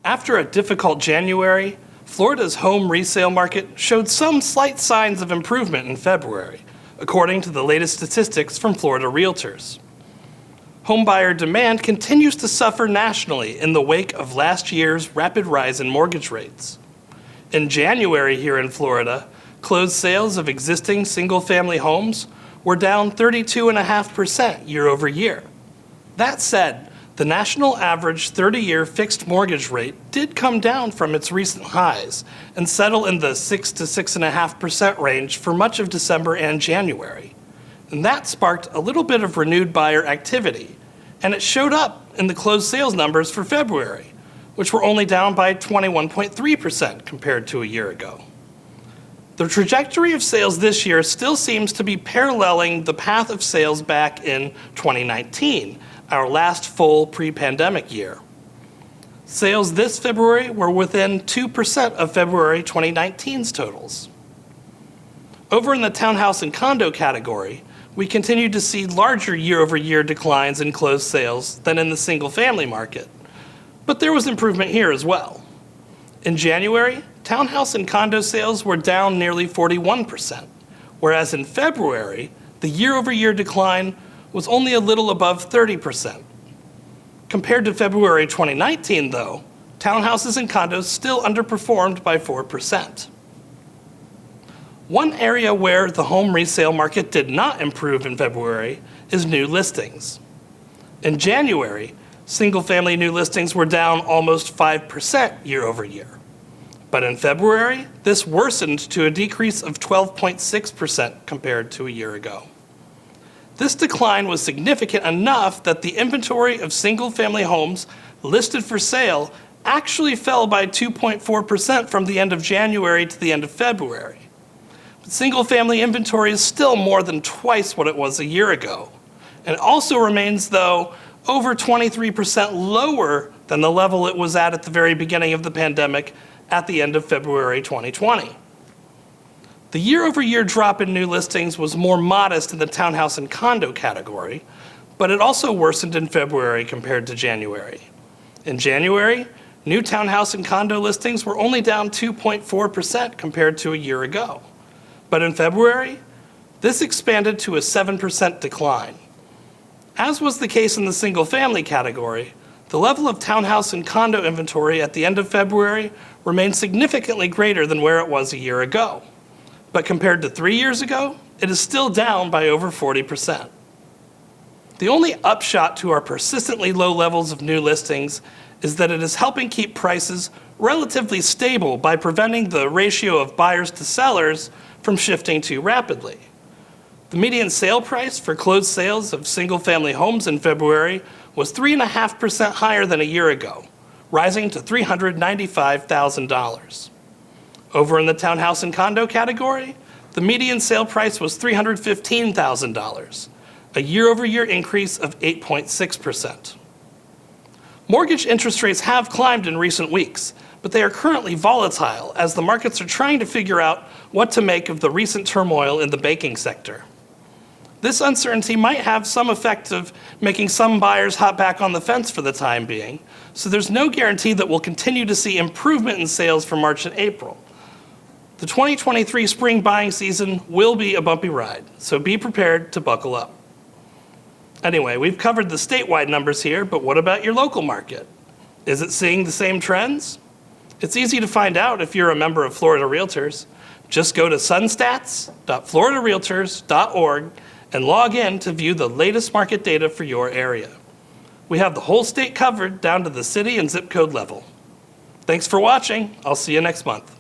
After a difficult January, Florida's home resale market showed some slight signs of improvement in February, according to the latest statistics from Florida Realtors. Homebuyer demand continues to suffer nationally in the wake of last year's rapid rise in mortgage rates. In January here in Florida, closed sales of existing single-family homes were down 32.5% year over year. That said, the national average 30-year fixed mortgage rate did come down from its recent highs and settle in the 6 to 6.5% range for much of December and January. And that sparked a little bit of renewed buyer activity, and it showed up in the closed sales numbers for February, which were only down by 21.3% compared to a year ago. The trajectory of sales this year still seems to be paralleling the path of sales back in 2019, our last full pre-pandemic year. Sales this February were within 2% of February 2019's totals. Over in the townhouse and condo category, we continued to see larger year-over-year declines in closed sales than in the single-family market, but there was improvement here as well. In January, townhouse and condo sales were down nearly 41%, whereas in February, the year-over-year decline was only a little above 30%. Compared to February 2019, though, townhouses and condos still underperformed by 4%. One area where the home resale market did not improve in February is new listings. In January, single-family new listings were down almost 5% year over year. But in February, this worsened to a decrease of 12.6% compared to a year ago. This decline was significant enough that the inventory of single-family homes listed for sale actually fell by 2.4% from the end of January to the end of February. But single-family inventory is still more than twice what it was a year ago, and it also remains, though, over 23% lower than the level it was at the very beginning of the pandemic at the end of February 2020. The year-over-year drop in new listings was more modest in the townhouse and condo category, but it also worsened in February compared to January. In January, new townhouse and condo listings were only down 2.4% compared to a year ago. But in February, this expanded to a 7% decline. As was the case in the single-family category, the level of townhouse and condo inventory at the end of February remained significantly greater than where it was a year ago. But compared to 3 years ago, it is still down by over 40%. The only upshot to our persistently low levels of new listings is that it is helping keep prices relatively stable by preventing the ratio of buyers to sellers from shifting too rapidly. The median sale price for closed sales of single-family homes in February was 3.5% higher than a year ago, rising to $395,000. Over in the townhouse and condo category, the median sale price was $315,000, a year-over-year increase of 8.6%. Mortgage interest rates have climbed in recent weeks, but they are currently volatile as the markets are trying to figure out what to make of the recent turmoil in the banking sector. This uncertainty might have some effect of making some buyers hop back on the fence for the time being, so there's no guarantee that we'll continue to see improvement in sales for March and April. The 2023 spring buying season will be a bumpy ride, so be prepared to buckle up. Anyway, we've covered the statewide numbers here, but what about your local market? Is it seeing the same trends? It's easy to find out if you're a member of Florida Realtors. Just go to sunstats.floridarealtors.org and log in to view the latest market data for your area. We have the whole state covered down to the city and zip code level. Thanks for watching. I'll see you next month.